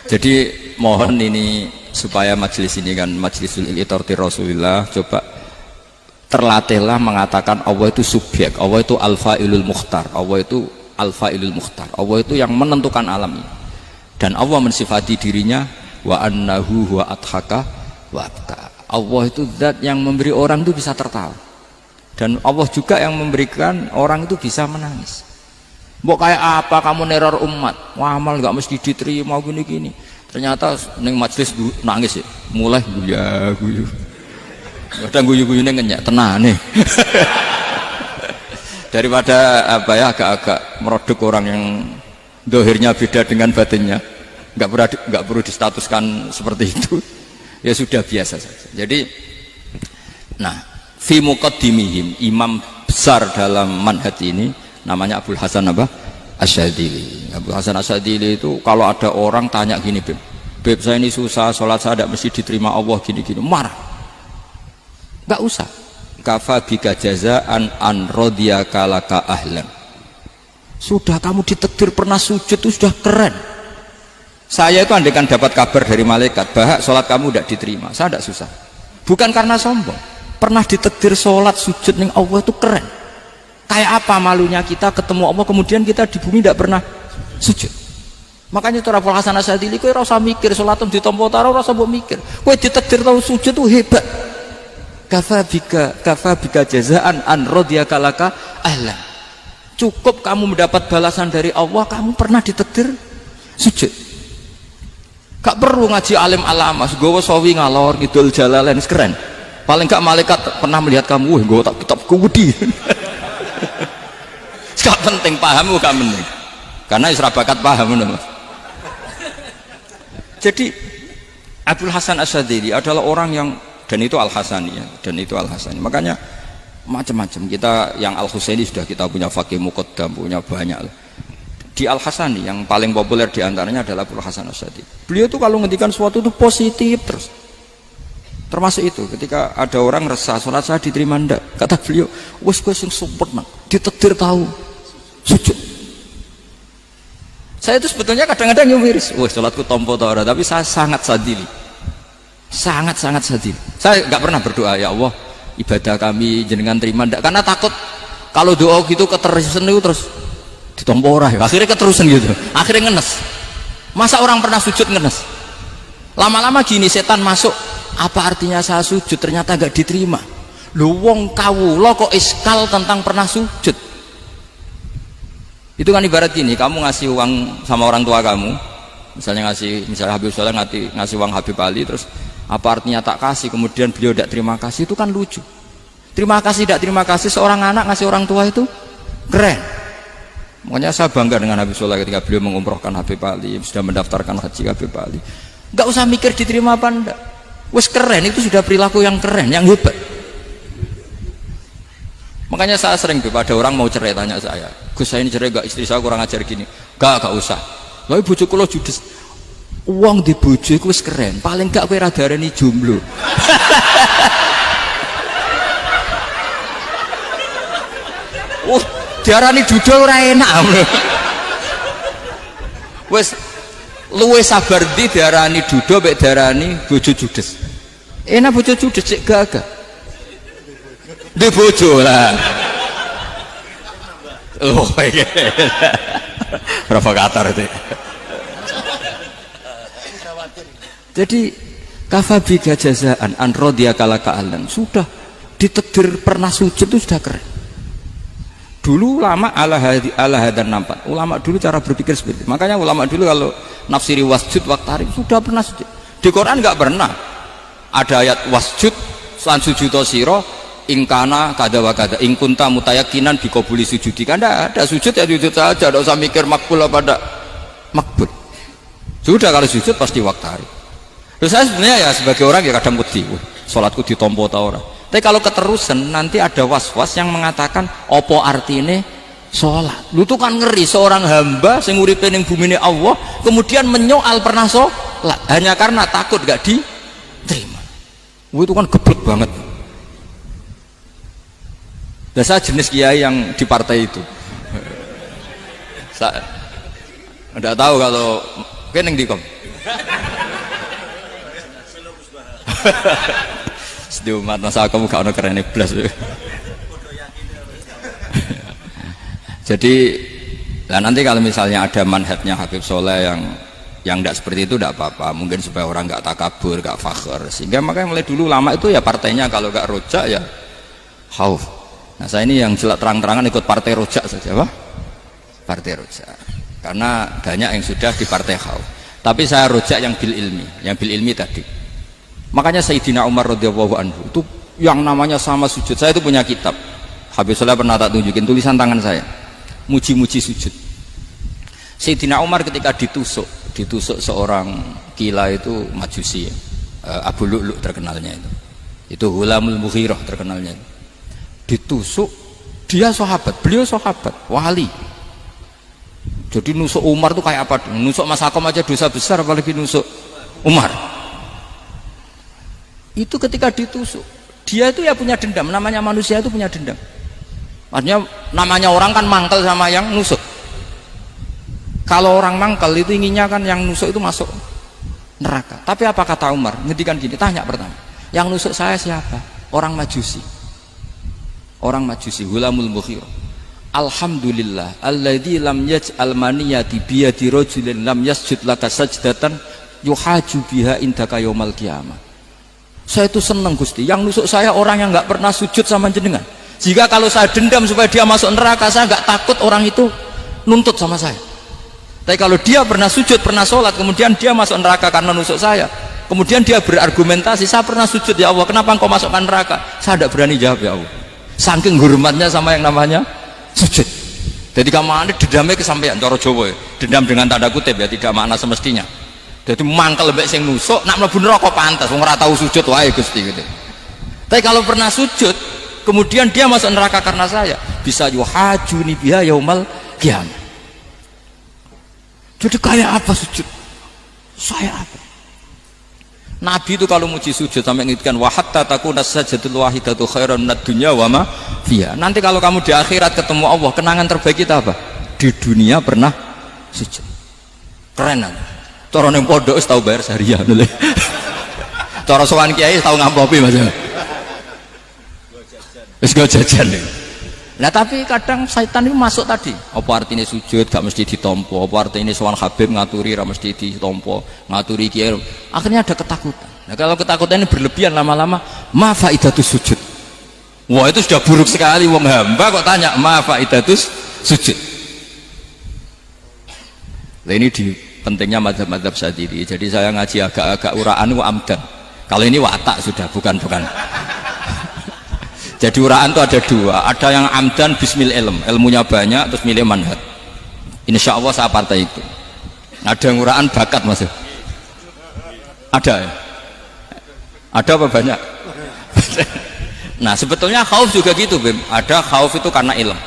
Jadi mohon ini supaya majelis ini kan majlisul iltorti Rasulillah, coba terlatihlah mengatakan Allah itu subjek, Allah itu al-fa'ilul mukhtar, Allah itu al-fa'ilul mukhtar, Allah itu yang menentukan alam ini. Dan Allah mensifati dirinya wa annahu huwa adhaka wa abka. Allah itu zat yang memberi orang itu bisa tertawa, dan Allah juga yang memberikan orang itu bisa menangis. Mbok kayak apa kamu neror umat, amal nggak mesti diterima gini-gini, ternyata neng majelis nangis ya, mulai guyu kadang guyu-guyunya ngenyak tenane daripada apa ya, agak-agak merodok orang yang dohirnya beda dengan batinnya, nggak perlu distatuskan seperti itu. Ya sudah biasa saja. Jadi nah fi muqaddimihim, imam besar dalam manhaj ini namanya Abul Hasan apa? Asyadzili. Abul Hasan Asyadzili itu kalau ada orang tanya gini, Beb saya ini susah, sholat saya tidak mesti diterima Allah gini-gini, marah. Enggak usah. Kafa bika jazaan an radiyaka laka ahlan. Sudah kamu ditakdir pernah sujud itu sudah keren. Saya itu andaikan dapat kabar dari malaikat bahwa sholat kamu tidak diterima, saya tidak susah. Bukan karena sombong, pernah ditakdir sholat sujud ning Allah itu keren. Kayak apa malunya kita ketemu Allah kemudian kita di bumi tidak pernah sujud. Makanya itu Abul Hasan Asyadzili, kowe ora usah mikir sholat ditampa ta ora usah mbok mikir. Kowe ditakdir tahu sujud itu hebat. Kafa bika jazaan an radiyaka laka ahlan. Cukup kamu mendapat balasan dari Allah, kamu pernah ditakdir sujud. Gak perlu ngaji alim alama, gowo sawi ngalor ngidul jalalain keren. Paling gak malaikat pernah melihat kamu, wah gowo tak kitab kuwedi. Gak penting paham, gak penting. Karena isra bakat paham, Mas. Jadi Abul Hasan Asyadzili adalah orang yang, dan itu Al-Hasani ya, dan itu Al-Hasani. Makanya macam-macam, kita yang Al-Husaini sudah kita punya Faqih Muqaddam, punya banyak. Di Al-Hasani yang paling populer diantaranya adalah Abul Hasan Asyadzili. Beliau tuh kalau ngendikan sesuatu itu positif terus. Termasuk itu ketika ada orang resah sholat saya diterima ndak, kata beliau wes sing sempurna ditakdir tahu sujud. Saya itu sebetulnya kadang-kadang nyumiris, wes sholatku tompo ta ora, tapi saya sangat sadili, sangat sadili. Saya nggak pernah berdoa ya Allah ibadah kami jenengan terima ndak, karena takut kalau doa gitu keterusan itu terus ditompo ora ya, akhirnya keterusan gitu, akhirnya ngenes. Masa orang pernah sujud ngenes, lama-lama gini setan masuk, apa artinya saya sujud ternyata gak diterima. Lu wong kawula kok iskal tentang pernah sujud. Itu kan ibarat gini, kamu ngasih uang sama orang tua kamu, misalnya Habib Soleh ngasih uang Habib Ali, terus apa artinya tak kasih, kemudian beliau tidak terima kasih, itu kan lucu. Terima kasih tidak terima kasih, seorang anak ngasih orang tua itu keren. Makanya saya bangga dengan Habib Soleh ketika beliau mengumrohkan Habib Ali, sudah mendaftarkan haji Habib Ali. Gak usah mikir diterima apa enggak, wes keren, itu sudah perilaku yang keren, yang hebat. Makanya saya sering ada orang mau cerai tanya saya, Gus saya ini cerai gak, istri saya kurang ajar gini. Gak usah, tapi bojo kula judes. Uang di bojo itu wes keren, paling gak kowe radarani jomblo. Diarani dudul ora enak. Wes luwe sabar di diarani dudul mek diarani bojo judes. Enak bojo judes cek gagah. Di bojo lah. Oh iya. Provokator itu. Jadi kafabi jazaan an radiyaka laka ahlan, sudah ditakdir pernah sujud itu sudah keren. Dulu ulama ala hadan nampak, ulama dulu cara berpikir seperti itu. Makanya ulama dulu kalau nafsiri wasjud waqtarib sudah pernah sujud. Di Quran nggak pernah ada ayat wasjud lan sujudo siro ingkana kada wa kada ingkunta mutayakinan bikobuli sujudi, kan ada sujud ya sujud saja, tidak usah mikir makbul apa tidak makbul. Sudah kalau sujud pasti waqtarib. Terus saya sebenarnya ya sebagai orang ya kadang wedi, sholatku ditompo ta ora. Tapi kalau keterusan nanti ada was-was yang mengatakan opo artine sholat. Lu tuh kan ngeri seorang hamba sing uripe ning bumine Allah kemudian menyoal pernah sholat hanya karena takut gak diterima. Itu kan geblek banget. Dan saya jenis kiai yang di partai itu. Saya tidak tahu kalau Kowe ning ndi, Kom? Sedih umat masa kamu gak ono kerene blas. Jadi lah nanti kalau misalnya ada manhajnya Habib Soleh yang tidak seperti itu tidak apa-apa, mungkin supaya orang nggak takabur, nggak fakhr, sehingga makanya mulai dulu lama itu ya partainya kalau nggak rojak ya khauf. Nah saya ini yang jelas terang-terangan ikut partai rojak saja, Pak. Partai rojak karena banyak yang sudah di partai khauf, tapi saya rojak yang bil ilmi tadi. Makanya Sayyidina Umar radhiyallahu anhu itu yang namanya sama sujud, saya itu punya kitab Habib Soleh pernah tak tunjukin tulisan tangan saya, muji-muji sujud. Sayyidina Umar ketika ditusuk seorang gila itu Majusi, Abu Lu'lu' terkenalnya itu Hulamul Mughirah terkenalnya, ditusuk, dia sahabat, beliau sahabat wali. Jadi nusuk Umar itu kayak apa? Nusuk Mas Hakom aja dosa besar, apalagi nusuk Umar. Itu ketika ditusuk, dia itu ya punya dendam, namanya manusia itu punya dendam. Artinya namanya orang kan mangkel sama yang nusuk. Kalau orang mangkel itu inginnya kan yang nusuk itu masuk neraka. Tapi apa kata Umar? Ngendikan gini, tanya pertama, yang nusuk saya siapa? Orang Majusi. Orang Majusi, Hulamul Mughirah. Alhamdulillah alladzi lam yaj'al maniyati biyadi rajulin lam yasjud laka sajdatan yuhaju biha indaka yaumal qiyamah. Saya itu senang Gusti, yang nusuk saya orang yang nggak pernah sujud sama jenengan. Jika kalau saya dendam supaya dia masuk neraka, saya nggak takut orang itu nuntut sama saya. Tapi kalau dia pernah sujud, pernah sholat, kemudian dia masuk neraka karena nusuk saya, kemudian dia berargumentasi, saya pernah sujud ya Allah, kenapa engkau masukkan neraka? Saya tidak berani jawab ya Allah, saking hormatnya sama yang namanya sujud. Jadi kamu dendamnya kesampaian, cara Jawa ya. Dendam dengan tanda kutip ya, tidak makna semestinya. Jadi mangkel lebih sing nusuk, nak mlebu neraka pantas, wong ora tau sujud wae Gusti gitu. Tapi kalau pernah sujud, kemudian dia masuk neraka karena saya, bisa yuhajuni biha yaumal qiyamah. Jadi kayak apa sujud? Saya apa? Nabi itu kalau muji sujud sampai ngitkan wa hatta takuna sajdatul wahidatu khairan minad dunya wa ma fiha. Nanti kalau kamu di akhirat ketemu Allah, kenangan terbaik kita apa? Di dunia pernah sujud. Keren kan? Cara ning pondok wis tau bayar syariah lho. Cara sowan kiai tau ngampopi Mas. Wis go jajan. Nah tapi kadang syaitan itu masuk tadi. Apa artinya sujud gak mesti ditompo, apa artinya sowan Habib ngaturi ra mesti ditompo, ngaturi kiai. Akhirnya ada ketakutan. Nah kalau ketakutan ini berlebihan lama-lama, ma faidatus sujud. Wah itu sudah buruk sekali, wong hamba kok tanya ma faidatus sujud. Nah ini di pentingnya mazhab-mazhab Syadzili. Jadi saya ngaji agak-agak uraan wa amdan. Kalau ini watak sudah bukan. Jadi uraan itu ada dua, ada yang amdan bismil ilm, ilmunya banyak terus milih manhaj. Insya Allah saya partai itu. Ada yang uraan bakat Mas. Ada ya? Ada apa banyak? Nah sebetulnya khauf juga gitu Bim. Ada khauf itu karena ilm.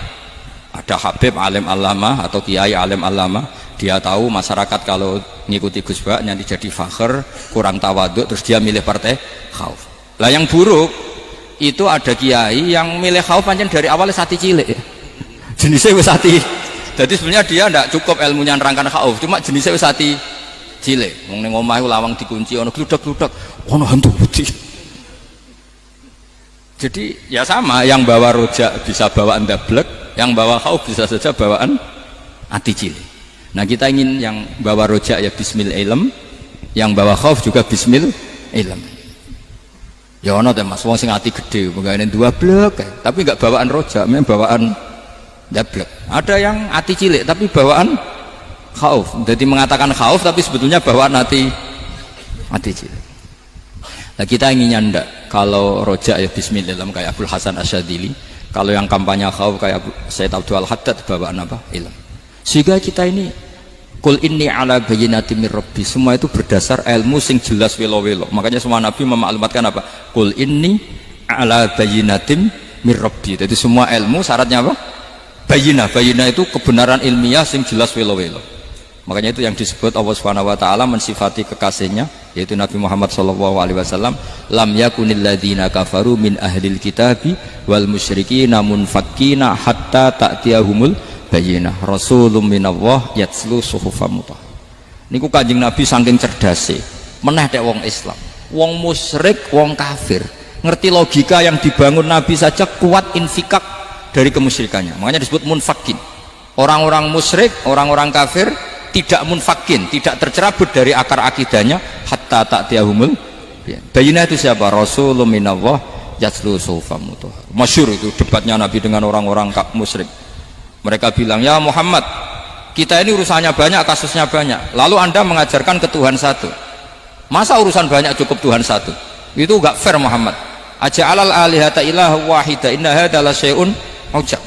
Ada Habib alim alama atau kiai alim alama, dia tahu masyarakat kalau ngikuti Gus Bak nanti jadi fakhr, kurang tawaduk, terus dia milih partai khauf. Lah yang buruk itu ada kiai yang milih khauf pancen dari awalnya sati cilik ya. Jenisnya wis sati. Jadi sebenarnya dia tidak cukup ilmunya nerangkan khauf, cuma jenisnya wis sati cilik. Wong ning omah lawang dikunci ono gludak-gludak, ono hantu putih. Jadi ya sama, yang bawa rojak bisa bawaan dablek, yang bawa khauf bisa saja bawaan ati cilik. Nah kita ingin yang bawa rojak ya bismil ilm, yang bawa khauf juga bismil ilm. Ya ono teh Mas, wong sing ati gede, pegawene dua blek, tapi enggak bawaan rojak, memang bawaan dablek. Ada yang ati cilik tapi bawaan khauf. Jadi mengatakan khauf tapi sebetulnya bawaan ati cilik. Nah kita inginnya ndak, kalau rojak ya bismillah kayak Abdul Hasan Asyadzili, kalau yang kampanye khauf kayak Sayyid Abdul Haddad bawaan apa? Ilm. Sehingga kita ini kul inni ala bayyinatin mir rabbi, semua itu berdasar ilmu sing jelas welo-welo. Makanya semua nabi memaklumatkan apa? Kul inni ala bayyinatin mir rabbi. Jadi semua ilmu syaratnya apa? Bayyinah. Bayyinah itu kebenaran ilmiah sing jelas welo-welo. Makanya itu yang disebut Allah Subhanahu wa taala mensifati kekasihnya yaitu Nabi Muhammad sallallahu alaihi wasallam, lam yakunil ladzina kafaru min ahlil kitabi wal musyrikina munfakkina hatta ta'tiyahumul bayyinah rasulun minallah yatslu suhufan mutahharah. Niku Kanjeng Nabi saking cerdase, meneh tek wong Islam, wong musyrik, wong kafir, ngerti logika yang dibangun Nabi saja kuat infikak dari kemusyrikannya. Makanya disebut munfakin. Orang-orang musyrik, orang-orang kafir tidak munfakin, tidak tercerabut dari akar akidahnya hatta ta'tiyahumul bayyinah. Itu siapa? Rasulun minallah yatlu suhufan mutahhar. Masyhur itu debatnya Nabi dengan orang-orang musyrik. Mereka bilang, "Ya Muhammad, kita ini urusannya banyak, kasusnya banyak. Lalu Anda mengajarkan ke Tuhan satu. Masa urusan banyak cukup Tuhan satu? Itu enggak fair Muhammad. Aja'alal alihata ilaha wahida inna hadza la syai'un ujab."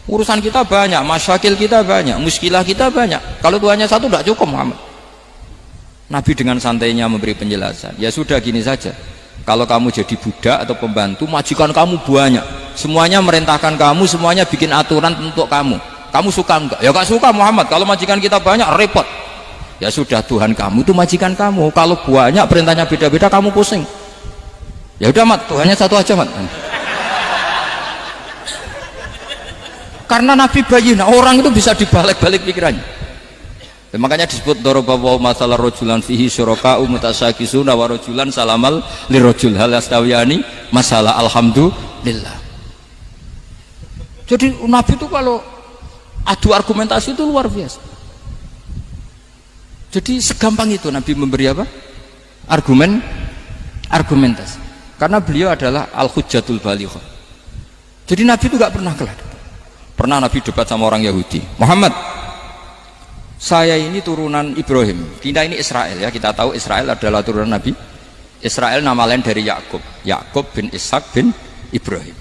Urusan kita banyak, masyakil kita banyak, muskilah kita banyak. Kalau Tuhannya satu tidak cukup Muhammad. Nabi dengan santainya memberi penjelasan. Ya sudah gini saja. Kalau kamu jadi budak atau pembantu, majikan kamu banyak. Semuanya merintahkan kamu, semuanya bikin aturan untuk kamu. Kamu suka enggak? Ya enggak suka Muhammad. Kalau majikan kita banyak repot. Ya sudah, Tuhan kamu itu majikan kamu. Kalau banyak perintahnya beda-beda kamu pusing. Ya udah Mat, Tuhannya satu aja Mat. Karena Nabi bayyinah, orang itu bisa dibalik-balik pikirannya. Dan makanya disebut daraballahu mathalan rajulan fihi syuraka'u mutasyakisuna wa rajulan salamal lirajul hal yastawiyani masalah alhamdulillah. Jadi Nabi itu kalau adu argumentasi itu luar biasa. Jadi segampang itu Nabi memberi apa? Argumentasi. Karena beliau adalah al-hujjatul balighah. Jadi Nabi itu gak pernah kalah. Pernah Nabi debat sama orang Yahudi, Muhammad, saya ini turunan Ibrahim, kita ini Israel ya, kita tahu Israel adalah turunan Nabi. Israel nama lain dari Yakub, Yakub bin Ishak bin Ibrahim.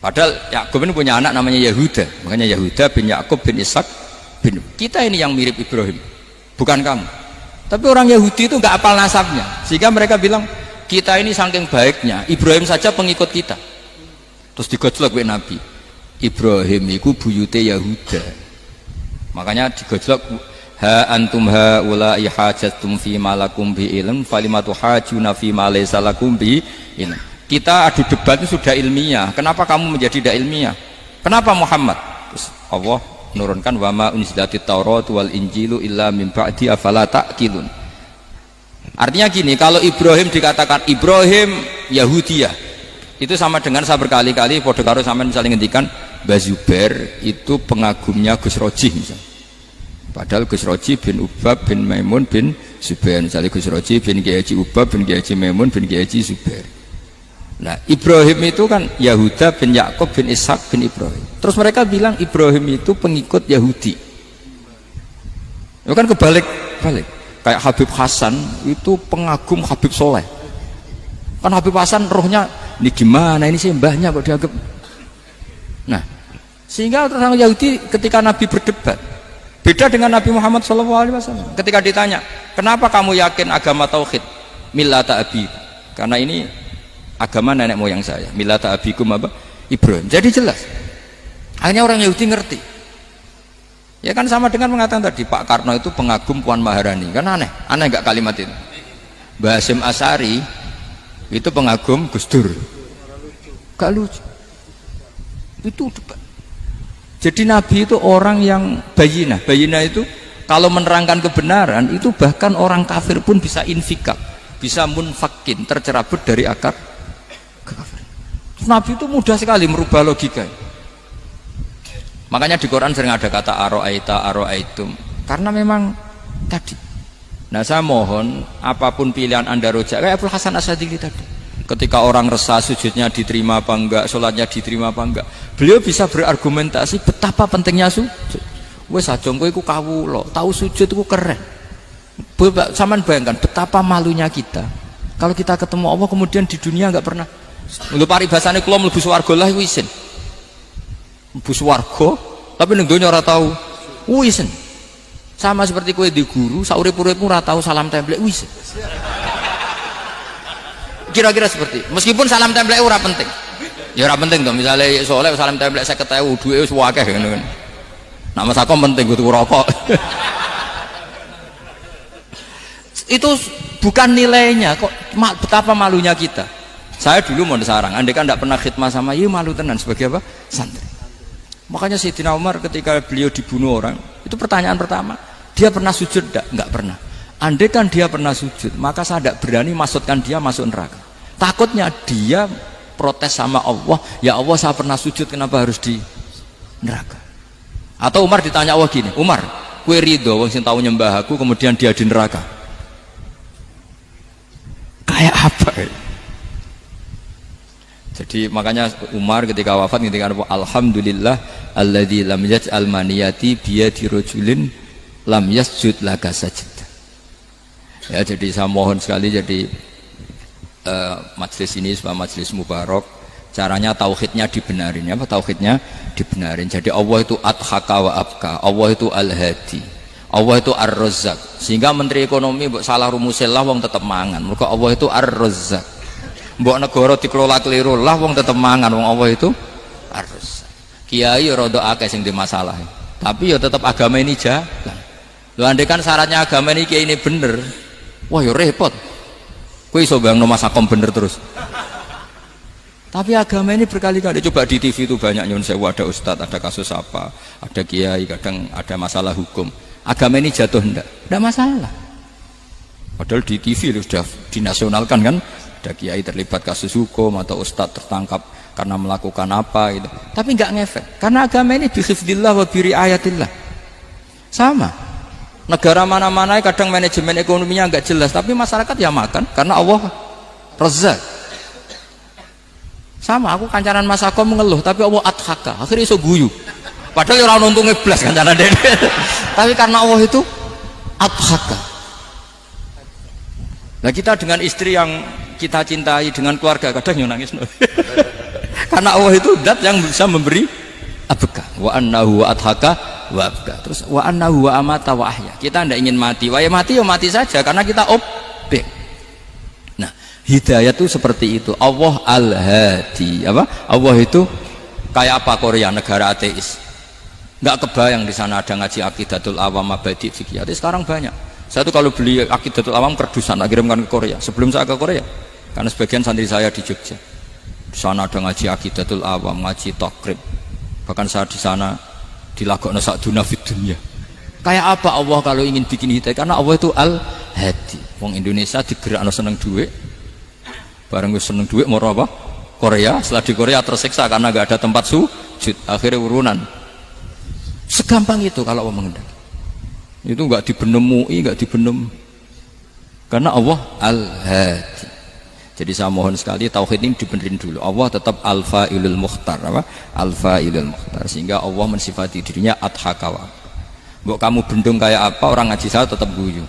Padahal Yakub ini punya anak namanya Yahuda, makanya Yahuda bin Yakub bin Ishak bin. Kita ini yang mirip Ibrahim, bukan kamu. Tapi orang Yahudi itu nggak apal nasabnya, sehingga mereka bilang kita ini saking baiknya, Ibrahim saja pengikut kita. Terus digojlok oleh Nabi. Ibrahim itu buyute Yahuda, makanya digojlok, ha antum ha ulai hajatum fi malakum bi ilm falimatu hajuna fi ma laysa lakum bi ilm. Kita adu debat itu sudah ilmiah, kenapa kamu menjadi tidak ilmiah? Kenapa Muhammad? Terus Allah menurunkan wa ma unzilatit taurat wal injilu illa min ba'di afala ta'qilun. Artinya gini, kalau Ibrahim dikatakan Ibrahim Yahudiyah, itu sama dengan saya berkali-kali podo karo sampean misalnya ngendikan Mbah Zubair itu pengagumnya Gus Roji misalnya. Padahal Gus Roji bin Ubab bin Maimun bin Zubair, misalnya Gus Roji bin Kiai Haji Ubab bin Kiai Haji Maimun bin Kiai Haji Zubair. Nah Ibrahim itu kan Yahuda bin Yakub bin Ishak bin Ibrahim. Terus mereka bilang Ibrahim itu pengikut Yahudi. Itu kan kebalik-balik. Kayak Habib Hasan itu pengagum Habib Soleh. Kan Habib Hasan rohnya ini gimana, ini sih mbahnya kok dianggap. Nah, sehingga orang Yahudi ketika Nabi berdebat beda dengan Nabi Muhammad SAW. Ketika ditanya, kenapa kamu yakin agama tauhid? Millata abi, karena ini agama nenek moyang saya. Millata abikum apa? Ibrahim. Jadi jelas. Akhirnya orang Yahudi ngerti. Ya kan sama dengan mengatakan tadi Pak Karno itu pengagum Puan Maharani. Kan aneh nggak kalimat itu? Mbah Hasyim Asy'ari itu pengagum Gus Dur. Gak lucu. Itu debat. Jadi Nabi itu orang yang bayyinah. Bayyinah itu kalau menerangkan kebenaran itu bahkan orang kafir pun bisa infikak, bisa munfakin, tercerabut dari akar kekafiran. Nabi itu mudah sekali merubah logika. Makanya di Quran sering ada kata aro'aitum, karena memang tadi. Nah saya mohon apapun pilihan Anda rojak kayak Abdul Hasan Asy'adili tadi. Ketika orang resah sujudnya diterima apa enggak, sholatnya diterima apa enggak, beliau bisa berargumentasi betapa pentingnya sujud. Wes ajeng kowe iku kawula, tahu sujud iku keren. Saman bayangkan betapa malunya kita kalau kita ketemu Allah kemudian di dunia enggak pernah. Lho paribasane kula mlebu swarga lah iku isin. Mlebu swarga tapi ning donya ora tahu. Isin. Sama seperti kowe di guru, saurip-uripmu ora tahu salam templek isin. Kira-kira seperti meskipun salam templek ora penting ya ora penting toh, misalnya soleh salam templek 50.000 duwe wis akeh ngono kan. Nah mas aku penting kudu rokok. Itu bukan nilainya kok, betapa malunya kita. Saya dulu mau sarang, andai kan tidak pernah khidmah sama ya malu tenan sebagai apa? Santri. Makanya Sayyidina Umar ketika beliau dibunuh orang, itu pertanyaan pertama, dia pernah sujud enggak? Enggak pernah. Andai kan dia pernah sujud, maka saya tidak berani maksudkan dia masuk neraka. Takutnya dia protes sama Allah, ya Allah saya pernah sujud, kenapa harus di neraka? Atau Umar ditanya Allah gini, Umar, kue ridho wong sing tahu nyembah aku kemudian dia di neraka, kayak apa? Jadi makanya Umar ketika wafat ketika alhamdulillah alladzi lam yaj'al maniyati biyadi rajulin lam yasjud laka sajdah. Ya, jadi saya mohon sekali, jadi majelis ini sebuah majelis mubarak, caranya tauhidnya dibenarin. Apa tauhidnya dibenarin? Jadi Allah itu adhaka wa abka, Allah itu al-hadi, Allah itu ar-razzaq. Sehingga menteri ekonomi mbok salah rumusillah wong tetep mangan. Mergo Allah itu ar-razzaq. Mbok negara dikelola keliru lah wong tetep mangan, wong Allah itu ar-razzaq. Kiai rada akeh sing di masalah, tapi ya tetep agama ini jalan. Lho andai kan syaratnya agama ini kiai ini bener, wah ya repot. Kowe iso bayangno masakom bener terus. Tapi agama ini berkali-kali, coba di TV itu banyak nyun sewu, ada ustadz, ada kasus apa, ada kiai, kadang ada masalah hukum. Agama ini jatuh enggak masalah. Padahal di TV itu sudah dinasionalkan kan, ada kiai terlibat kasus hukum atau ustadz tertangkap karena melakukan apa gitu. Tapi enggak ngefek, karena agama ini bihifdillah wa biriayatillah. Sama. Negara mana-mana kadang manajemen ekonominya enggak jelas, tapi masyarakat ya makan karena Allah Razzaq. Sama, aku kancanan Mas Ako mengeluh, tapi Allah adhaka, akhirnya iso guyu. Padahal orang untungnya belas kancanan dene. Tapi karena Allah itu adhaka. Nah kita dengan istri yang kita cintai, dengan keluarga kadang yang nangis. Karena Allah itu zat yang bisa memberi abka. Wa annahu wa adhaka wa abka. Terus wa annahu wa amata wa ahya. Kita tidak ingin mati. Wah ya mati saja karena kita objek. Nah, hidayah itu seperti itu. Allah al-hadi. Apa? Allah itu kayak apa Korea, negara ateis. Enggak kebayang di sana ada ngaji aqidatul awam mabadi fikih. Sekarang banyak. Saya tuh kalau beli aqidatul awam kerdusan, tak kirimkan ke Korea. Sebelum saya ke Korea, karena sebagian santri saya di Jogja. Di sana ada ngaji aqidatul awam, ngaji takrib. Bahkan saya di sana dilagokno sakduna fid dunya. Kayak apa Allah kalau ingin bikin hidayah? Karena Allah itu al-hadi. Wong Indonesia digerakno seneng duit. Bareng wis seneng duit mau apa? Korea. Setelah di Korea tersiksa karena enggak ada tempat sujud. Akhirnya urunan. Segampang itu kalau Allah mengendaki. Itu enggak dibenem MUI, enggak dibenem. Karena Allah al-hadi. Jadi saya mohon sekali tauhid ini dibenerin dulu. Allah tetap al-fa'ilul mukhtar, apa? Al-fa'ilul mukhtar, sehingga Allah mensifati dirinya adhaka. Mbok kamu bendung kayak apa, orang ngaji saya tetap guyu.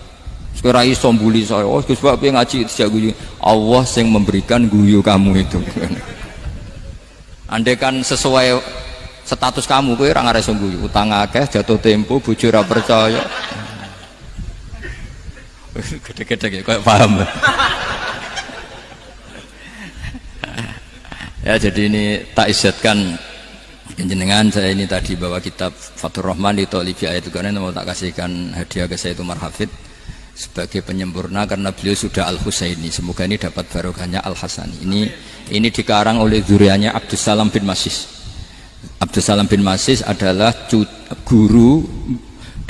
Sekarang iso mbuli saya, oh Gus Pak piye ngaji tidak guyu. Allah yang memberikan guyu kamu itu. Andai kan sesuai status kamu, kowe ora ngarep guyu. Utang akeh, jatuh tempo, bojo ora percaya. Gede-gede kayak paham. Ya, jadi ini tak isyatkan jenengan, saya ini tadi bawa kitab Fathur Rahman di Tolibi Ayat Tuhan, mau tak kasihkan hadiah ke saya Umar Hafid sebagai penyempurna karena beliau sudah Al-Husaini. Semoga ini dapat barokahnya Al-Hasani. Ini dikarang oleh zurianya Abdussalam bin Masis. Abdussalam bin Masis adalah guru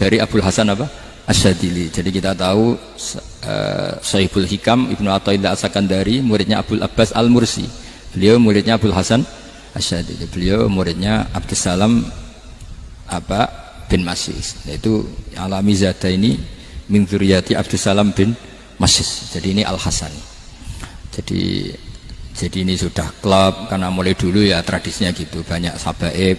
dari Abul Hasan apa? Asyadili. Jadi kita tahu Sahibul Hikam Ibnu Athaillah As-Sakandari muridnya Abul Abbas Al-Mursi. Beliau muridnya Abdul Hasan Asyadili. Beliau muridnya Abdussalam bin Masis. Yaitu alami zada ini min dzurriyyati Abdussalam bin Masis. Jadi ini Al-Hasani. Jadi ini sudah klub karena mulai dulu ya tradisinya gitu. Banyak sabaib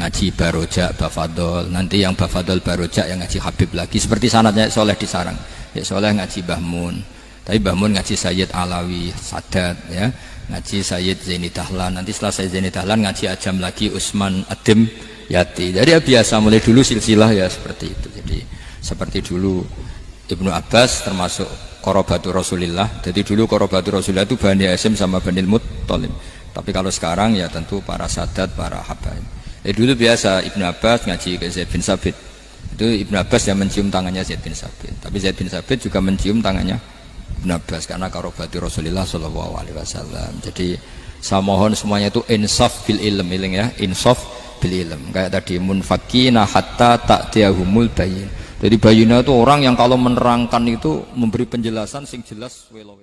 ngaji barojak, bafadol. Nanti yang bafadol barojak yang ngaji Habib lagi. Seperti sanadnya Soleh di Sarang. Ya Soleh ngaji Bahmun. Tapi Bahmun ngaji Sayyid Alawi, Sadat ya. Ngaji Sayyid Zaini Dahlan, nanti setelah Sayyid Zaini Dahlan ngaji Ajam lagi Usman Adim Yati. Jadi ya biasa mulai dulu silsilah ya seperti itu. Jadi seperti dulu Ibnu Abbas termasuk Qorobatul Rasulillah. Jadi dulu Qorobatul Rasulillah itu Bani Hashim sama Bani Muttalib. Tapi kalau sekarang ya tentu para sadat, para habaib. Dulu biasa Ibnu Abbas ngaji ke Zaid bin Sabit. Itu Ibnu Abbas yang mencium tangannya Zaid bin Sabit. Tapi Zaid bin Sabit juga mencium tangannya Ibnu Abbas karena karobati Rasulullah Shallallahu Alaihi Wasallam. Jadi saya mohon semuanya itu insaf bil ilm, ya, insaf bil ilm. Kayak tadi munfakina hatta ta'tiyahumul bayyin. Jadi Bayyinah itu orang yang kalau menerangkan itu memberi penjelasan sing jelas welo.